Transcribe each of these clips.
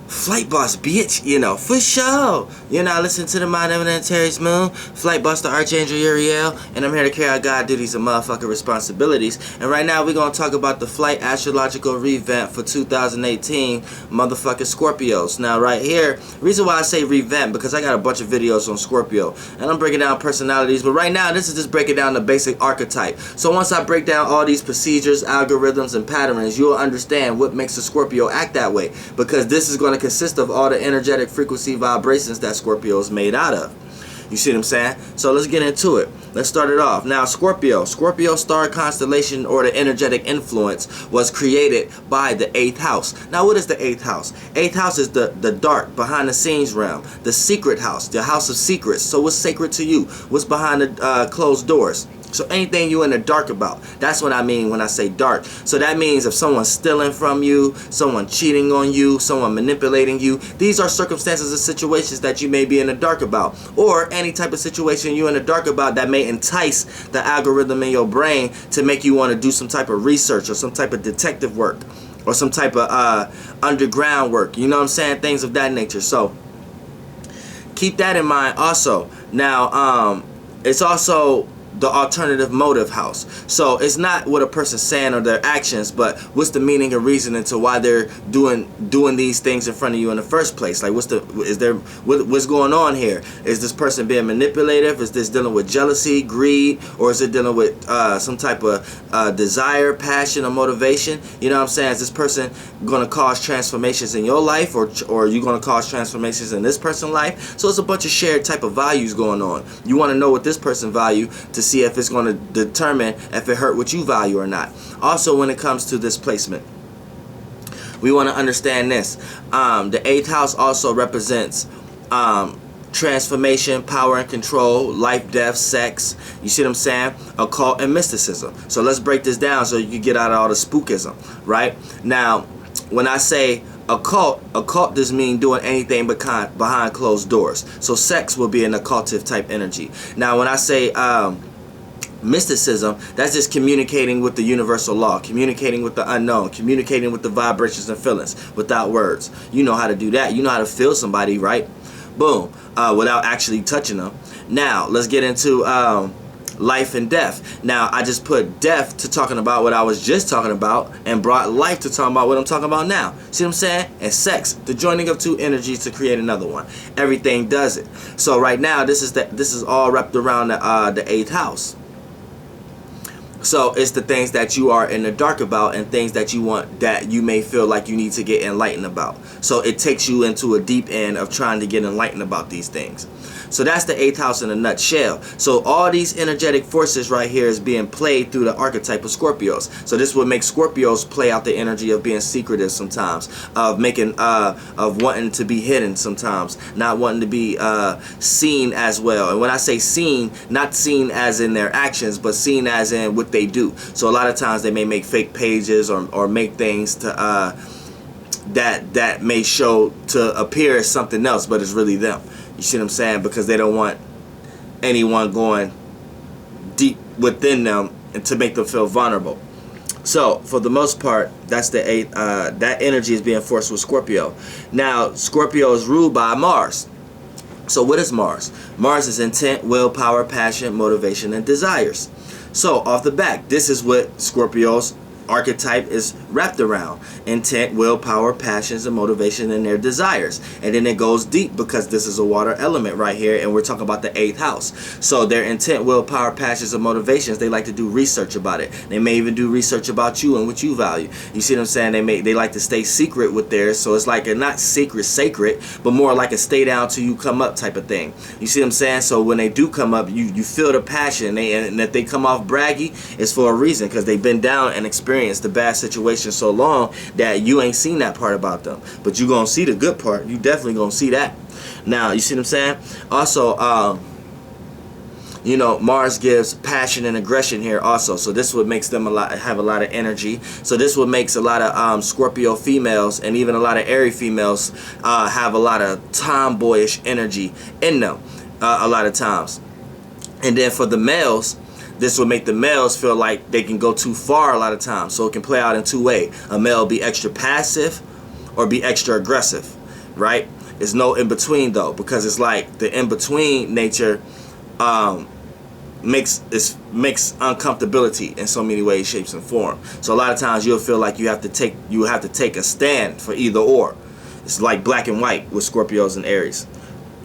Flight boss, bitch, you know, for sure. You know, I listen to the Mind Eminent Terry's Moon, Flight boss, the Archangel Uriel, and I'm here to carry out God duties and motherfucking responsibilities. And right now, we're going to talk about the flight astrological revamp for 2018, motherfucking Scorpios. Now, right here, reason why I say revamp, because I got a bunch of videos on Scorpio, and I'm breaking down personalities, but right now, this is just breaking down the basic archetype. So once I break down all these procedures, algorithms, and patterns, you'll understand what makes a Scorpio act that way, because this is going to consist of all the energetic frequency vibrations that Scorpio is made out of. You see what I'm saying? So let's get into it. Let's start it off. Now, Scorpio star constellation, or the energetic influence, was created by the 8th house. Now, what is the 8th house? 8th house is the dark, behind the scenes realm, the secret house, the house of secrets. So what's sacred to you? What's behind the closed doors? So anything you in the dark about, that's what I mean when I say dark. So that means if someone's stealing from you, someone cheating on you, someone manipulating you, these are circumstances and situations that you may be in the dark about. Or any type of situation you're in the dark about that may entice the algorithm in your brain to make you want to do some type of research or some type of detective work or some type of underground work. You know what I'm saying? Things of that nature. So keep that in mind also. Now, it's also the alternative motive house. So it's not what a person's saying or their actions, but what's the meaning and reason into why they're doing these things in front of you in the first place. Like, what's going on here? Is this person being manipulative? Is this dealing with jealousy, greed, or is it dealing with some type of desire, passion, or motivation? You know what I'm saying? Is this person going to cause transformations in your life, or are you going to cause transformations in this person's life? So it's a bunch of shared type of values going on. You want to know what this person value to see if it's going to determine if it hurt what you value or not. Also, when it comes to this placement, we want to understand this. The 8th house also represents transformation, power and control, life, death, sex. You see what I'm saying? Occult and mysticism. So let's break this down so you can get out of all the spookism, right? Now, when I say occult does mean doing anything behind closed doors. So sex will be an occultive type energy. Now, when I say mysticism, that's just communicating with the universal law, communicating with the unknown, communicating with the vibrations and feelings without words. You know how to do that. You know how to feel somebody, right? Boom. Without actually touching them. Now, let's get into life and death. Now, I just put death to talking about what I was just talking about and brought life to talking about what I'm talking about now. See what I'm saying? And sex, the joining of two energies to create another one. Everything does it. So right now, this is all wrapped around the 8th house. So it's the things that you are in the dark about and things that you want, that you may feel like you need to get enlightened about. So it takes you into a deep end of trying to get enlightened about these things. So that's the 8th house in a nutshell. So all these energetic forces right here is being played through the archetype of Scorpios. So this would make Scorpios play out the energy of being secretive sometimes, of making of wanting to be hidden sometimes, not wanting to be seen as well. And when I say seen, not seen as in their actions, but seen as in what they do. So a lot of times they may make fake pages or make things to that may show to appear as something else, but it's really them. You see what I'm saying? Because they don't want anyone going deep within them and to make them feel vulnerable. So for the most part, that's the 8th. That energy is being forced with Scorpio. Now, Scorpio is ruled by Mars. So what is Mars? Mars is intent, willpower, passion, motivation, and desires. So off the back, this is what Scorpio's archetype is wrapped around: intent, willpower, passions, and motivation, and their desires. And then it goes deep because this is a water element right here, and we're talking about the 8th house. So their intent, willpower, passions, and motivations, they like to do research about it. They may even do research about you and what you value. You see what I'm saying? They like to stay secret with theirs. So it's like a not secret sacred, but more like a stay down till you come up type of thing. You see what I'm saying? So when they do come up, you feel the passion, and if they come off braggy, it's for a reason, because they've been down and experienced the bad situation so long that you ain't seen that part about them, but you gonna see the good part. You definitely gonna see that. Now, you see what I'm saying? Also, you know, Mars gives passion and aggression here also. So this what makes them have a lot of energy. So this what makes a lot of Scorpio females and even a lot of Aries females have a lot of tomboyish energy in them a lot of times. And then for the males, this will make the males feel like they can go too far a lot of times. So it can play out in two ways. A male be extra passive or be extra aggressive. right? There's no in between though, because it's like the in between nature makes uncomfortability in so many ways, shapes, and form. So a lot of times you'll feel like you have to take a stand for either or. It's like black and white with Scorpios and Aries,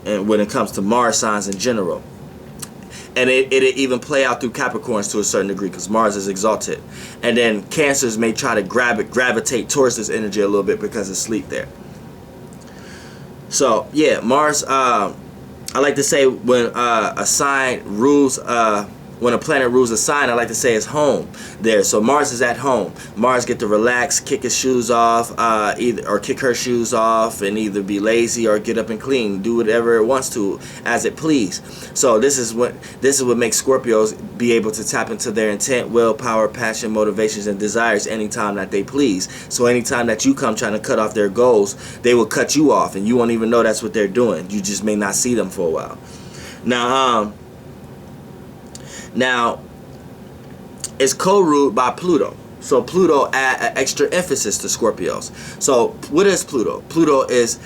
and when it comes to Mars signs in general. And it even play out through Capricorns to a certain degree, because Mars is exalted. And then Cancers may try to gravitate towards this energy a little bit because it's sleep there. So yeah, Mars, I like to say when a sign rules, when a planet rules a sign, I like to say it's home there. So Mars is at home. Mars get to relax, kick his shoes off, or kick her shoes off, and either be lazy or get up and clean, do whatever it wants to as it please. So this is what makes Scorpios be able to tap into their intent, will, power, passion, motivations, and desires anytime that they please. So anytime that you come trying to cut off their goals, they will cut you off, and you won't even know that's what they're doing. You just may not see them for a while. Now, it's co-ruled by Pluto. So Pluto add an extra emphasis to Scorpios. So what is Pluto? Pluto is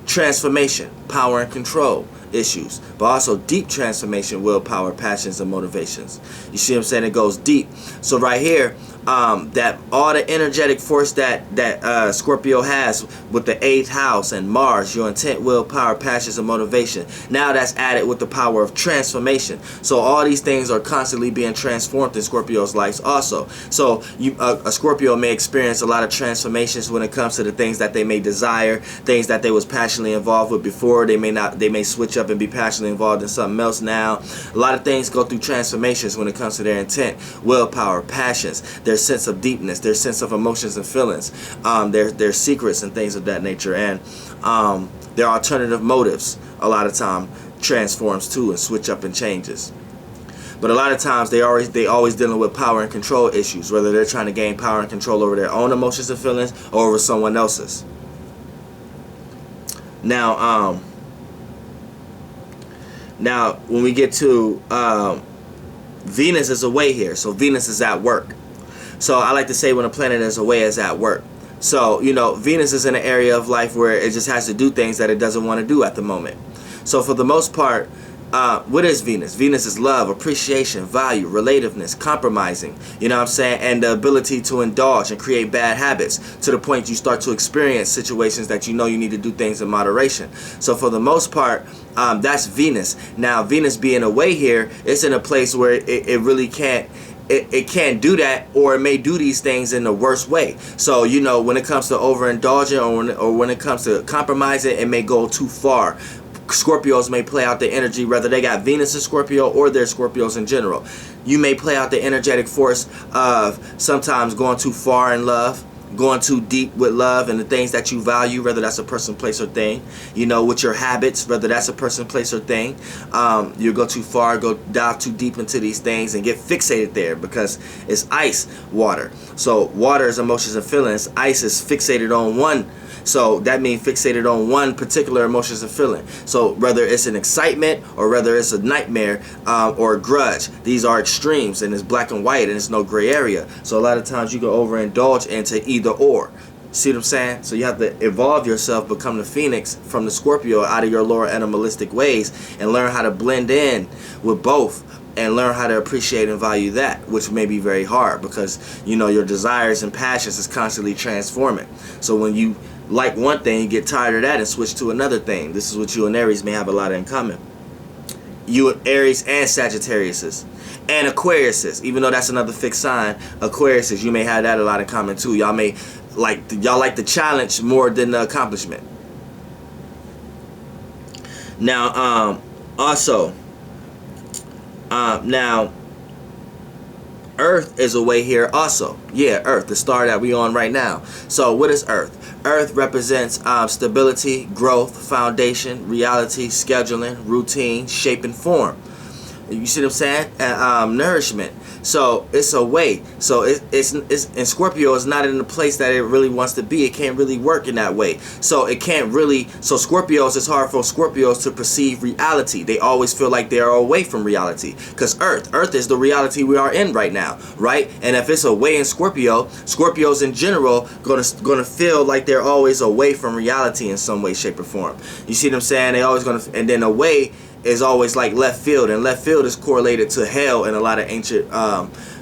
transformation, power and control issues, but also deep transformation, willpower, passions, and motivations. You see what I'm saying? It goes deep. So right here, that all the energetic force that Scorpio has with the 8th house and Mars, your intent, will, power, passions, and motivation. Now that's added with the power of transformation. So all these things are constantly being transformed in Scorpio's lives also. So a Scorpio may experience a lot of transformations when it comes to the things that they may desire, things that they was passionately involved with before. They may switch up and be passionately involved in something else now. A lot of things go through transformations when it comes to their intent, willpower, passions, their sense of deepness, their sense of emotions and feelings, their secrets and things of that nature, and their alternative motives a lot of time transforms too and switch up and changes. But a lot of times they always dealing with power and control issues, whether they're trying to gain power and control over their own emotions and feelings or over someone else's. Now when we get to Venus is away here, so Venus is at work. So I like to say when a planet is away, it's at work. So, you know, Venus is in an area of life where it just has to do things that it doesn't want to do at the moment. So for the most part, what is Venus? Venus is love, appreciation, value, relativeness, compromising, you know what I'm saying, and the ability to indulge and create bad habits to the point you start to experience situations that you know you need to do things in moderation. So for the most part, that's Venus. Now, Venus being away here, it's in a place where it really can't. It can't do that, or it may do these things in the worst way. So, you know, when it comes to overindulging or when it comes to compromising, it may go too far. Scorpios may play out the energy, whether they got Venus in Scorpio or they're Scorpios in general. You may play out the energetic force of sometimes going too far in love, going too deep with love and the things that you value, whether that's a person, place, or thing. You know, with your habits, whether that's a person, place, or thing. You go too far, go dive too deep into these things and get fixated there because it's ice, water. So water is emotions and feelings. Ice is fixated on one. So that means fixated on one particular emotions and feeling. So whether it's an excitement or whether it's a nightmare or a grudge, these are extremes, and it's black and white and it's no gray area. So a lot of times you can overindulge into either or. See what I'm saying? So you have to evolve yourself, become the Phoenix from the Scorpio out of your lower animalistic ways and learn how to blend in with both and learn how to appreciate and value that, which may be very hard because, you know, your desires and passions is constantly transforming. So when you like one thing, you get tired of that and switch to another thing. This is what you and Aries may have a lot in common. You and Aries and Sagittarius and Aquarius, even though that's another fixed sign, Aquarius, you may have that a lot in common too. Y'all like the challenge more than the accomplishment. Now now Earth is away here also. Yeah, Earth, the star that we on right now. So what is Earth? Earth represents stability, growth, foundation, reality, scheduling, routine, shape, and form. You see what I'm saying? Nourishment. So it's a way. So it's and Scorpio is not in the place that it really wants to be. It can't really work in that way. So it can't really. So Scorpios, it's hard for Scorpios to perceive reality. They always feel like they are away from reality, because Earth is the reality we are in right now, right? And if it's away in Scorpio, Scorpios in general gonna feel like they're always away from reality in some way, shape, or form. You see what I'm saying? They always gonna, and then away is always like left field, and left field is correlated to hell in a lot of ancient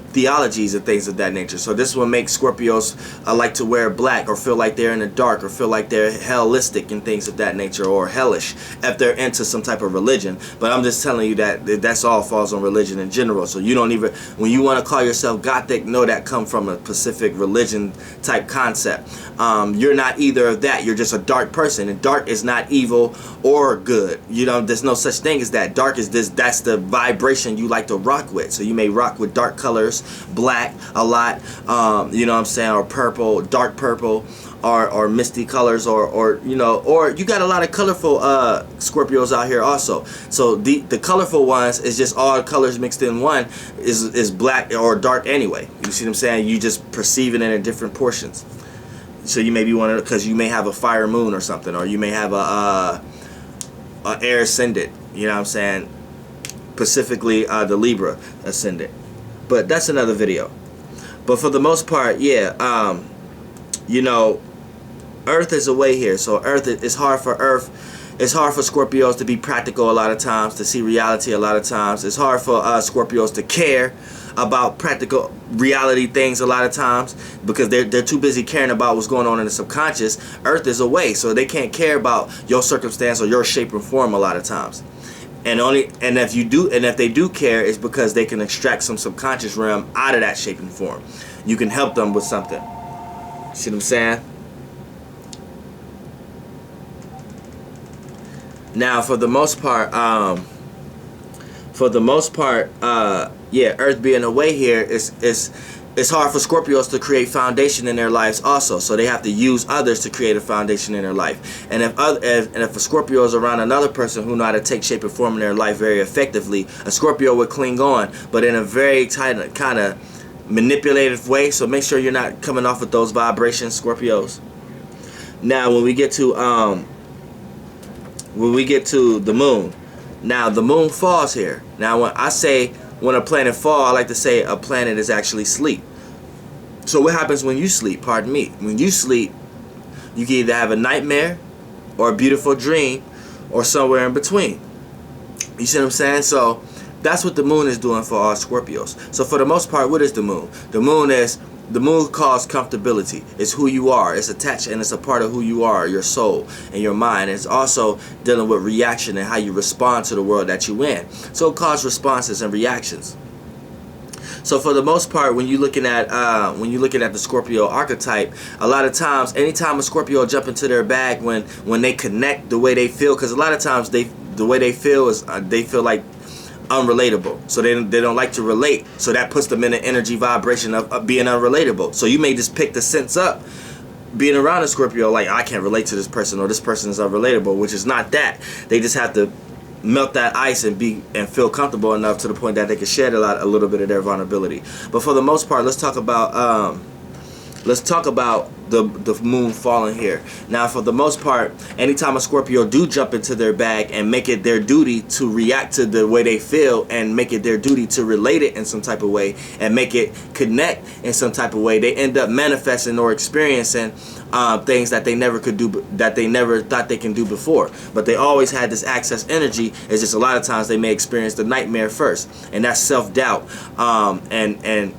theologies and things of that nature. So this will make Scorpios like to wear black, or feel like they're in the dark, or feel like they're hellistic and things of that nature, or hellish if they're into some type of religion. But I'm just telling you that that's all falls on religion in general. So you don't even, when you want to call yourself Gothic, know that come from a specific religion type concept. You're not either of that. You're just a dark person, and dark is not evil or good. You know, there's no such thing as that. Dark is this, that's the vibration you like to rock with. So you may rock with dark colors, black a lot, you know what I'm saying, or purple, dark purple, or misty colors, or you know, or you got a lot of colorful Scorpios out here also. So the colorful ones is just all colors mixed in one, is black or dark anyway. You see what I'm saying? You just perceive it in different portions. So you may be one of, because you may have a fire moon or something, or you may have a air ascendant, you know what I'm saying, specifically the Libra ascendant. But that's another video. But for the most part, yeah, you know, Earth is away here. So Earth, it's hard for Scorpios to be practical a lot of times, to see reality a lot of times. It's hard for Scorpios to care about practical reality things a lot of times, because they're too busy caring about what's going on in the subconscious. Earth is away, so they can't care about your circumstance or your shape or form a lot of times. And if they do care, it's because they can extract some subconscious realm out of that shape and form. You can help them with something. See what I'm saying? Now, for the most part, yeah, Earth being away here it's hard for Scorpios to create foundation in their lives also. So they have to use others to create a foundation in their life. And if a Scorpio is around another person who know how to take shape and form in their life very effectively, a Scorpio would cling on, but in a very tight, kind of manipulative way. So make sure you're not coming off with those vibrations, Scorpios. Now, when we get to the moon, now the moon falls here. Now, when a planet falls, I like to say a planet is actually sleep. So what happens when you sleep? Pardon me. When you sleep, you can either have a nightmare or a beautiful dream, or somewhere in between. You see what I'm saying? So that's what the moon is doing for all Scorpios. So for the most part, what is the moon? The moon calls comfortability. It's who you are. It's attached, and it's a part of who you are, your soul and your mind. It's also dealing with reaction and how you respond to the world that you in. So it calls responses and reactions. So for the most part, when you're looking at the Scorpio archetype, a lot of times, anytime a Scorpio jump into their bag, when they connect the way they feel, because a lot of times the way they feel is they feel like unrelatable, so they don't like to relate, so that puts them in the energy vibration of being unrelatable. So you may just pick the sense up being around a Scorpio, like, I can't relate to this person, or this person is unrelatable, which is not that. They just have to melt that ice and feel comfortable enough to the point that they can shed a little bit of their vulnerability. But for the most part, let's talk about the moon falling here. Now, for the most part, anytime a Scorpio do jump into their bag and make it their duty to react to the way they feel, and make it their duty to relate it in some type of way, and make it connect in some type of way, they end up manifesting or experiencing things that they never could do, that they never thought they can do before. But they always had this access energy. It's just a lot of times they may experience the nightmare first, and that's self-doubt, and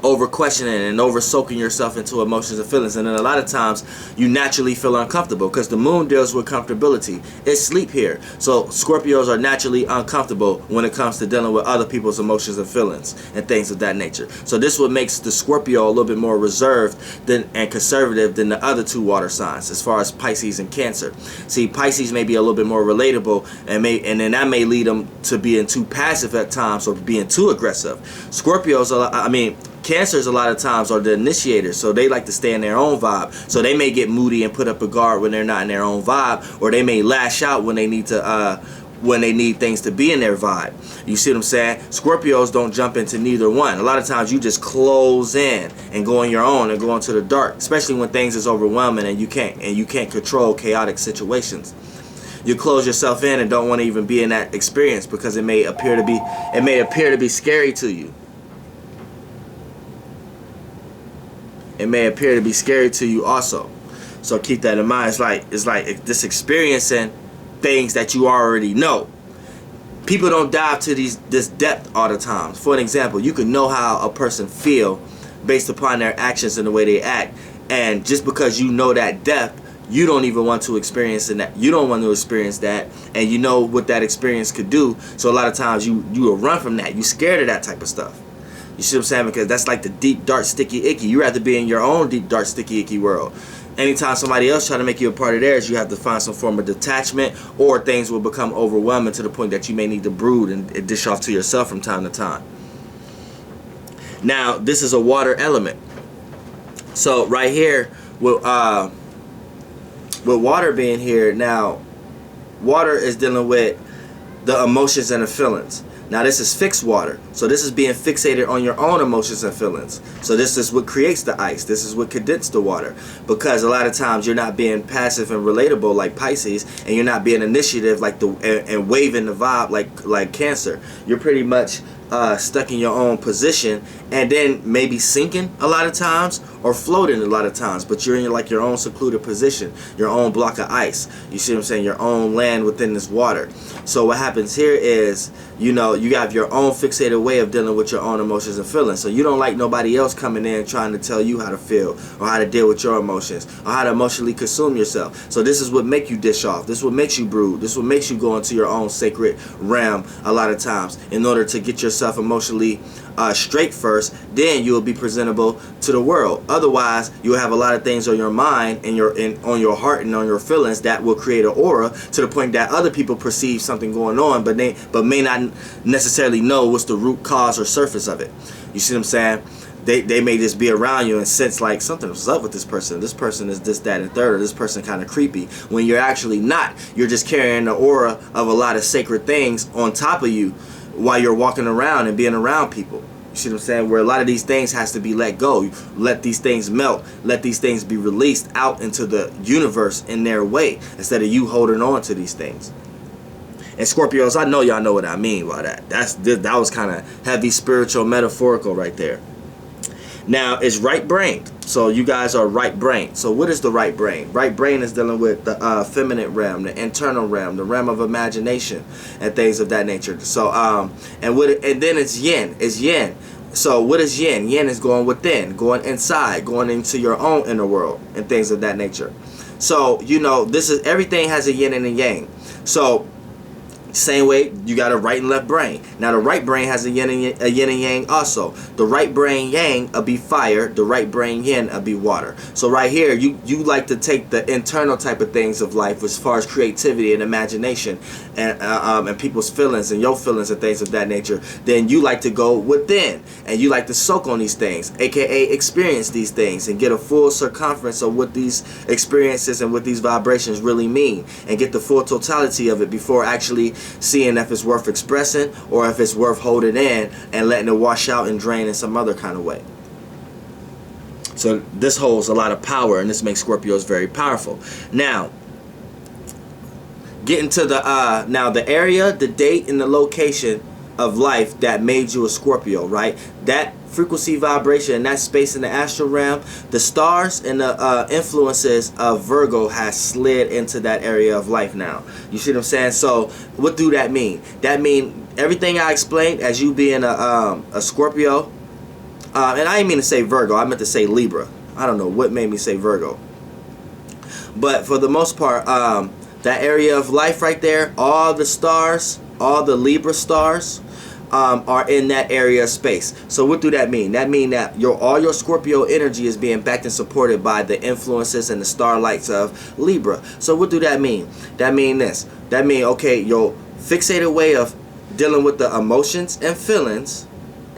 over questioning and over soaking yourself into emotions and feelings. And then a lot of times you naturally feel uncomfortable, because the moon deals with comfortability. It's sleep here. So Scorpios are naturally uncomfortable when it comes to dealing with other people's emotions and feelings and things of that nature. So this what makes the Scorpio a little bit more reserved and conservative than the other two water signs, as far as Pisces and Cancer. See, Pisces may be a little bit more relatable, and then that may lead them to being too passive at times, or being too aggressive. Scorpios, Cancers a lot of times are the initiators, so they like to stay in their own vibe. So they may get moody and put up a guard when they're not in their own vibe, or they may lash out when they need to when they need things to be in their vibe. You see what I'm saying? Scorpios don't jump into neither one. A lot of times you just close in and go on your own and go into the dark, especially when things is overwhelming and you can't control chaotic situations. You close yourself in and don't want to even be in that experience because it may appear to be scary to you. It may appear to be scary to you also. So keep that in mind. It's like this experiencing things that you already know. People don't dive to this depth all the time. For an example, you can know how a person feel based upon their actions and the way they act, and just because you know that depth, you don't even want to experience that. You don't want to experience that, and you know what that experience could do. So a lot of times you will run from that. You scared of that type of stuff. You see what I'm saying? Because that's like the deep, dark, sticky, icky. You rather be in your own deep, dark, sticky, icky world. Anytime somebody else try to make you a part of theirs, you have to find some form of detachment, or things will become overwhelming to the point that you may need to brood and dish off to yourself from time to time. Now, this is a water element. So right here, with water being here, now, water is dealing with the emotions and the feelings. Now this is fixed water, so this is being fixated on your own emotions and feelings. So this is what creates the ice. This is what condensed the water, because a lot of times you're not being passive and relatable like Pisces, and you're not being initiative like and waving the vibe like Cancer. You're pretty much stuck in your own position, and then maybe sinking a lot of times or floating a lot of times, but you're in your own secluded position, your own block of ice. You see what I'm saying? Your own land within this water. So what happens here is, you know, you have your own fixated way of dealing with your own emotions and feelings. So you don't like nobody else coming in trying to tell you how to feel or how to deal with your emotions or how to emotionally consume yourself. So this is what makes you dish off. This is what makes you brood. This is what makes you go into your own sacred realm a lot of times in order to get yourself emotionally straight first. Then you will be presentable to the world. Otherwise, you will have a lot of things on your mind and on your heart and on your feelings that will create an aura to the point that other people perceive something going on, but may not necessarily know what's the root cause or surface of it. You see what I'm saying? They may just be around you and sense like something's up with this person. This person is this, that, and third, or this person kind of creepy, when you're actually not. You're just carrying the aura of a lot of sacred things on top of you while you're walking around and being around people. You see what I'm saying? Where a lot of these things has to be let go. You let these things melt. Let these things be released out into the universe in their way, instead of you holding on to these things. And Scorpios, I know y'all know what I mean by that. That was kind of heavy spiritual, metaphorical right there. Now, it's right brain. So you guys are right brain. So what is the right brain? Right brain is dealing with the feminine realm, the internal realm, the realm of imagination, and things of that nature. So and then it's yin. It's yin. So what is yin? Yin is going within, going inside, going into your own inner world, and things of that nature. So, you know, this is, everything has a yin and a yang. So same way, you got a right and left brain. Now the right brain has a yin and yang also. The right brain yang be fire, the right brain yin be water. So right here, you like to take the internal type of things of life as far as creativity and imagination and people's feelings and your feelings and things of that nature. Then you like to go within and you like to soak on these things, aka experience these things and get a full circumference of what these experiences and what these vibrations really mean, and get the full totality of it before actually seeing if it's worth expressing or if it's worth holding in and letting it wash out and drain in some other kind of way. So this holds a lot of power, and this makes Scorpios very powerful. Now, getting to the area, the date, and the location of life that made you a Scorpio, right? That frequency, vibration, and that space in the astral realm, the stars and the influences of Virgo has slid into that area of life now. You see what I'm saying? So what do that mean? That mean everything I explained as you being a Scorpio, and I didn't mean to say Virgo, I meant to say Libra. I don't know what made me say Virgo. But for the most part, that area of life right there, all the stars, all the Libra stars, are in that area of space. So what do that mean? That mean that all your Scorpio energy is being backed and supported by the influences and the starlights of Libra. So what do that mean? That mean this. That mean, okay, your fixated way of dealing with the emotions and feelings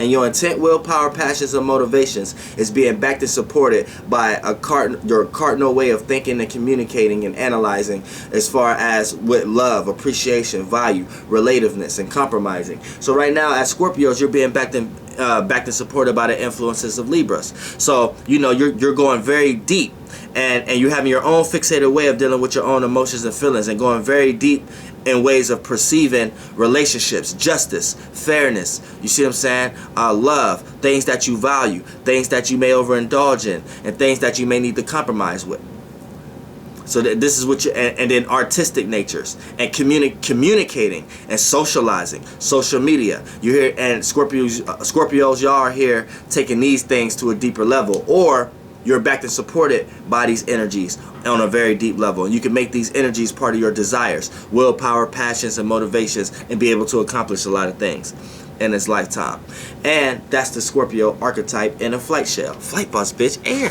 And your intent, willpower, passions, and motivations is being backed and supported by your cardinal way of thinking and communicating and analyzing, as far as with love, appreciation, value, relativeness, and compromising. So right now, as Scorpios, you're being backed and supported by the influences of Libras. So you're going very deep, and you're having your own fixated way of dealing with your own emotions and feelings, and going very deep in ways of perceiving relationships, justice, fairness, you see what I'm saying, love, things that you value, things that you may overindulge in, and things that you may need to compromise with. So this is what and then artistic natures, and communicating and socializing, social media. You hear, and Scorpios, y'all are here taking these things to a deeper level, or you're backed and supported by these energies on a very deep level. And you can make these energies part of your desires, willpower, passions, and motivations, and be able to accomplish a lot of things in this lifetime. And that's the Scorpio archetype in a flight shell. Flight bus, bitch, air.